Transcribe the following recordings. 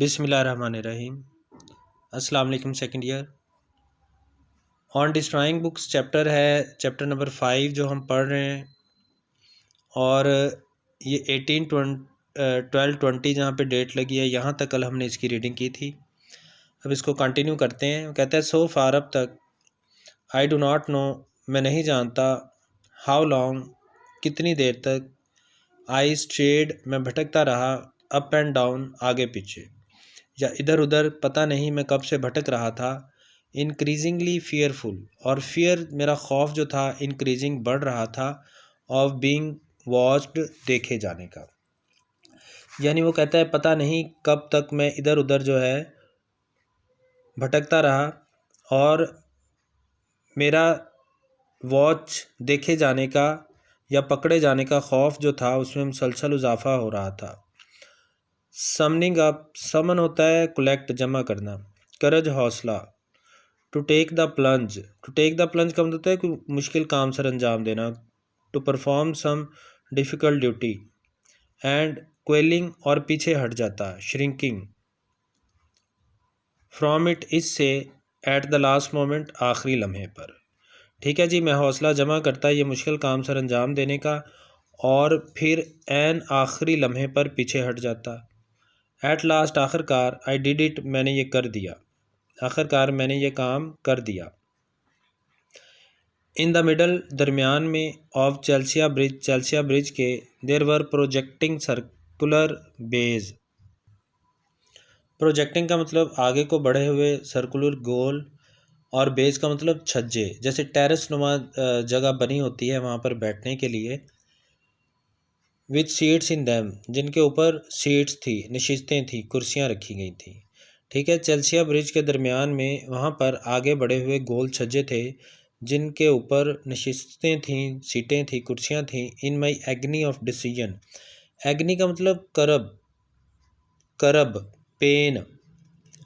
बिस्मिल्लाहिर्रहमानिर्रहीम। अस्सलाम वालेकुम। Second year on destroying books chapter है, चैप्टर नंबर 5 जो हम पढ़ रहे हैं। और ये 12-20 जहाँ पे डेट लगी है यहाँ तक कल हमने इसकी रीडिंग की थी। अब इसको कंटिन्यू करते हैं। कहता है सो फार अब तक, आई डू नॉट नो मैं नहीं जानता, हाउ लॉन्ग कितनी देर तक, आई स्ट्रेड मैं भटकता रहा, अप एंड डाउन आगे पीछे या इधर उधर पता नहीं मैं कब से भटक रहा था, इंक्रीजिंगली फियरफुल और फियर मेरा खौफ जो था इंक्रीजिंग बढ़ रहा था, ऑफ बीइंग वॉच्ड देखे जाने का। यानी वो कहता है पता नहीं कब तक मैं इधर उधर जो है भटकता रहा और मेरा वॉच देखे जाने का या पकड़े जाने का खौफ जो था उसमें मुसलसल इजाफा हो रहा था। समनिंग अप, समन होता है कलेक्ट जमा करना, करज हौसला, to take the plunge, to take the plunge का मतलब होता है कि मुश्किल काम सर अंजाम देना, to perform some difficult duty, and quailing और पीछे हट जाता, श्रिंकिंग, फ्रॉम इट इससे, एट द लास्ट मोमेंट आखिरी लम्हे पर। ठीक है जी, मैं हौसला जमा करता ये मुश्किल काम सर अंजाम देने का और फिर एन आखिरी लम्हे पर पीछे हट जाता। एट लास्ट आखिरकार, आई डिड इट मैंने ये कर दिया, आखिरकार मैंने ये काम कर दिया। इन द मिडल दरमियान में, of Chelsea bridge, Chelsea bridge के, देर वर प्रोजेक्टिंग सर्कुलर बेज। प्रोजेक्टिंग का मतलब आगे को बढ़े हुए, सर्कुलर गोल, और बेज का मतलब छज्जे, जैसे टेरेस नुमा जगह बनी होती है वहाँ पर बैठने के लिए, विथ सीट्स इन दैम जिनके ऊपर सीट्स थी, नशिस्तें थी, कुर्सियाँ रखी गई थी। ठीक है, चेल्सिया ब्रिज के दरमियान में वहाँ पर आगे बढ़े हुए गोल छज्जे थे जिनके ऊपर नशिस्तें थीं, सीटें थी, कुर्सियाँ थीं। इन माई एग्नी ऑफ डिसीजन, एग्नी का मतलब करब, करब पेन,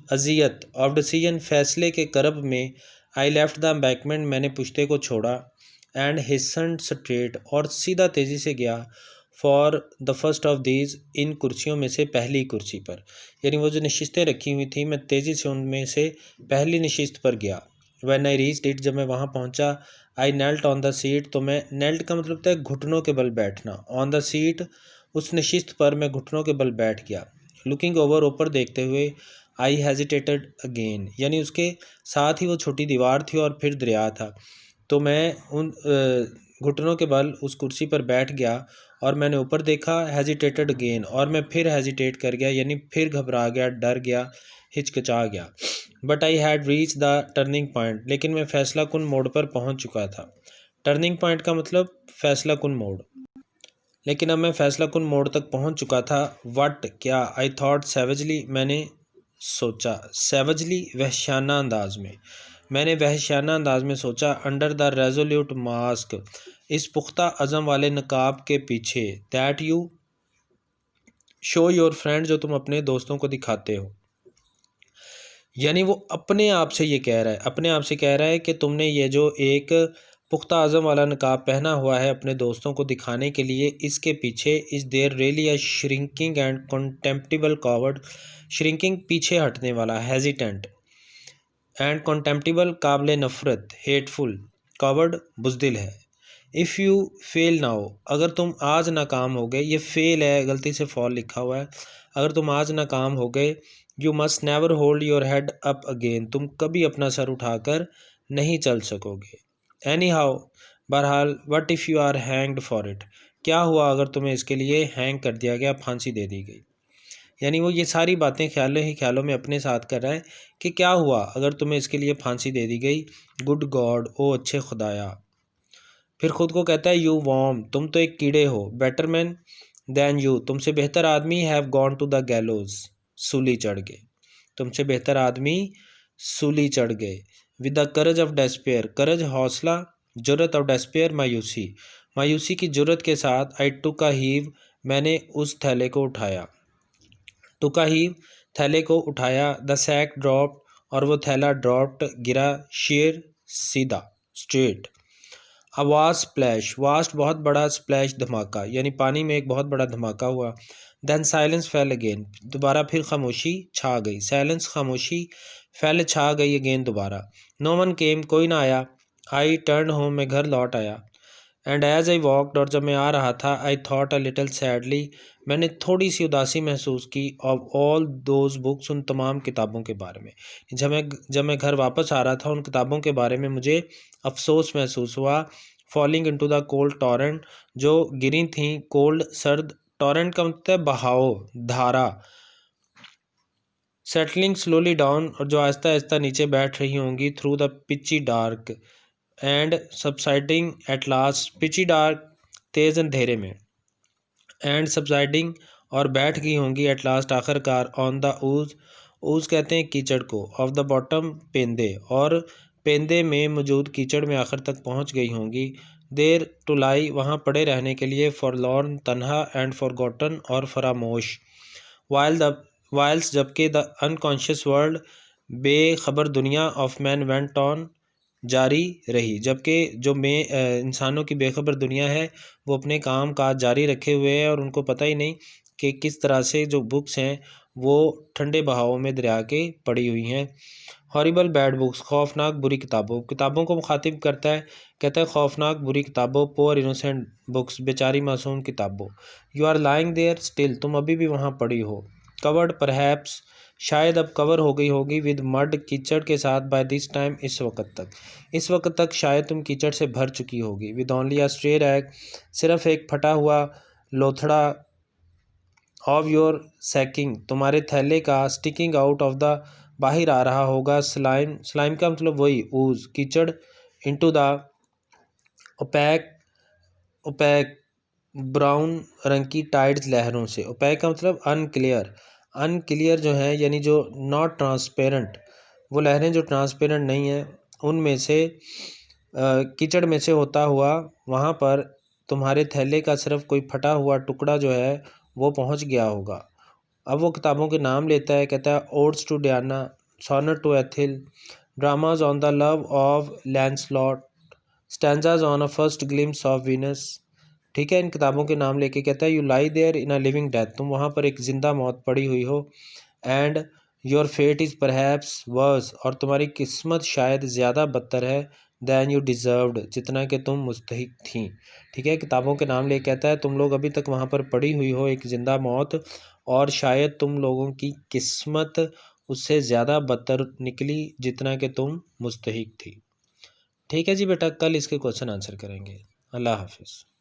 अजियत, ऑफ डिसीजन फैसले के करब में, आई लेफ्ट द एम्बैकमेंट मैंने पुश्ते को छोड़ा, एंड हिस्सनड स्ट्रेट और सीधा तेज़ी से गया, for the first of these in कुर्सियों में से पहली कुर्सी पर। यानी वो जो नशिस्तें रखी हुई थी मैं तेज़ी से उनमें से पहली नशिस्त पर गया। व्हेन आई रीच्ड इट जब मैं वहाँ पहुँचा, आई नेल्ट ऑन द सीट, तो मैं नेल्ट का मतलब होता है घुटनों के बल बैठना, ऑन द सीट उस नशिस्त पर मैं घुटनों के बल बैठ गया। लुकिंग ओवर ऊपर देखते हुए, आई हेजिटेटेड अगेन, यानी उसके साथ ही वो छोटी दीवार थी और फिर दरिया था, तो मैं उन घुटनों के बल उस कुर्सी पर बैठ गया और मैंने ऊपर देखा, हेजिटेटेड अगेन, और मैं फिर हेजिटेट कर गया, यानी फिर घबरा गया, डर गया, हिचकिचा गया। But I had reach the turning point, लेकिन मैं फैसला कुन मोड़ पर पहुंच चुका था। टर्निंग पॉइंट का मतलब फैसला कुन मोड़, लेकिन अब मैं फैसला कुन मोड़ तक पहुंच चुका था। वट क्या, आई थॉट सैवेजली मैंने सोचा, सैवेजली वहशियाना अंदाज में, मैंने वहशियाना अंदाज में सोचा, अंडर द रेजोल्यूट मास्क इस पुख्ता अज़म वाले नकाब के पीछे, that you show your friend जो तुम अपने दोस्तों को दिखाते हो। यानी वो अपने आप से ये कह रहा है, अपने आप से कह रहा है कि तुमने ये जो एक पुख्ता आज़म वाला नकाब पहना हुआ है अपने दोस्तों को दिखाने के लिए, इसके पीछे is there really a shrinking and contemptible coward, shrinking पीछे हटने वाला, हेजिटेंट, एंड कॉन्टेम्प्टिबल काबिल नफ़रत, हेटफुल, कॉवर्ड बुज़दिल है। इफ़ यू फेल नाउ, अगर तुम आज नाकाम हो गए, ये फेल है गलती से फॉल लिखा हुआ है, अगर तुम आज नाकाम हो गए, you must never hold your head up again, तुम कभी अपना सर उठाकर नहीं चल सकोगे। एनी हाउ, बहरहाल, what if you are hanged for it, क्या हुआ अगर तुम्हें इसके लिए हैंग कर दिया गया, फांसी दे दी गई। यानी वो ये सारी बातें ख्यालों ही ख्यालों में अपने साथ कर रहा है कि क्या हुआ अगर तुम्हें इसके लिए फांसी दे दी गई। गुड गॉड, ओ अच्छे खुदाया। फिर खुद को कहता है यू वॉर्म, तुम तो एक कीड़े हो, बेटर मैन दैन यू, तुमसे बेहतर आदमी have gone to the gallows, सूली चढ़ गए, तुमसे बेहतर आदमी सूली चढ़ गए। With the courage of despair, courage हौसला, जुर्रत ऑफ डेस्पेयर मायूसी, मायूसी की जुर्रत के साथ, आई टुक अ हीव, मैंने उस थैले को उठाया, टुक अ हीव थैले को उठाया, द सैक ड्रॉप्ड, और वो थैला ड्रॉप्ड गिरा, शेयर सीधा, straight. A vast splash, vast बहुत बड़ा, स्प्लैश धमाका, यानी पानी में एक बहुत बड़ा धमाका हुआ। देन साइलेंस फेल अगेन, दोबारा फिर खामोशी छा गई। साइलेंस खामोशी, फेल छा गई अगेन दोबारा। नो वन केम, कोई ना आया। आई टर्न होम, मैं घर लौट आया। एंड एज आई वॉकड, और जब मैं आ रहा था, I thought a little sadly, मैंने थोड़ी सी उदासी महसूस की। ऑफ ऑल दोज बुक्स, उन तमाम किताबों के बारे में। जब मैं घर वापस आ रहा था, उन किताबों के बारे में मुझे अफसोस महसूस हुआ। Falling into the cold torrent, जो गिरी थी कोल्ड सर्द, टॉरेंट का मतलब बहाव, धारा। सेटलिंग स्लोली डाउन, और जो आहिस्ता आहिस्ता नीचे बैठ रही होंगी। Through the peachy dark and subsiding at last, peachy dark तेज़ अंधेरे में, एंड सबसाइडिंग और बैठ गई होंगी, एट लास्ट आखिरकार, ऑन द ऊज, ऊज कहते हैं कीचड़ को, ऑफ द बॉटम पेंदे, और पेंदे में मौजूद कीचड़ में आखिर तक पहुंच गई होंगी। देर टू लाई, वहाँ पड़े रहने के लिए। फॉरलॉर्न तन्हा, एंड फॉरगॉटन और फरामोश। वाइल्स जबकि द अनकॉन्शियस वर्ल्ड, बेखबर दुनिया, ऑफ मैन वेंट ऑन, जारी रही, जबकि जो इंसानों की बेखबर दुनिया है वो अपने काम काज जारी रखे हुए है, और उनको पता ही नहीं कि किस तरह से जो बुक्स हैं वो ठंडे बहावों में दरिया के पड़ी हुई हैं। हॉरिबल बैड बुक्स, खौफनाक बुरी किताबों, किताबों को मुखातिब करता है, कहता है खौफनाक बुरी किताबों। पोअर इनोसेंट बुक्स, बेचारी मासूम किताबों। You are lying there still, तुम अभी भी वहाँ पड़ी हो। कवर्ड परहैप्स, शायद अब कवर हो गई होगी। विद मड, कीचड़ के साथ। बाय दिस टाइम, इस वक्त तक शायद तुम कीचड़ से भर चुकी होगी। With only a stray rag, सिर्फ एक फटा हुआ लोथड़ा। ऑफ योर सैकिंग, तुम्हारे थैले का। स्टिकिंग आउट ऑफ द, बाहर आ रहा होगा। स्लाइम, स्लाइम का मतलब वही ऊज, कीचड़। Into the opaque, opaque brown रंग की टाइड्स, लहरों से। ओपैक का मतलब अनक्लियर, अनक्लियर जो है यानी जो नॉट ट्रांसपेरेंट, वो लहरें जो ट्रांसपेरेंट नहीं हैं, उनमें से कीचड़ में से होता हुआ वहाँ पर तुम्हारे थैले का सिर्फ कोई फटा हुआ टुकड़ा जो है वो पहुँच गया होगा। अब वो किताबों के नाम लेता है, कहता है odes to Diana, sonnet to Ethel, dramas on the love of Lancelot, stanzas on a first glimpse of Venus. ठीक है, इन किताबों के नाम लेके कहता है you lie there in a living death, तुम वहाँ पर एक जिंदा मौत पड़ी हुई हो। And your fate is perhaps worse, और तुम्हारी किस्मत शायद ज़्यादा बदतर है। दैन यू डिज़र्व्ड, जितना कि तुम मुस्तहिक थी। ठीक है, किताबों के नाम लेके कहता है तुम लोग अभी तक वहाँ पर पड़ी हुई हो एक जिंदा मौत, और शायद तुम लोगों की किस्मत उससे ज़्यादा बदतर निकली जितना कि तुम मुस्तहिक थी। ठीक है जी बेटा, कल इसके क्वेश्चन आंसर करेंगे। अल्लाह हाफिज़।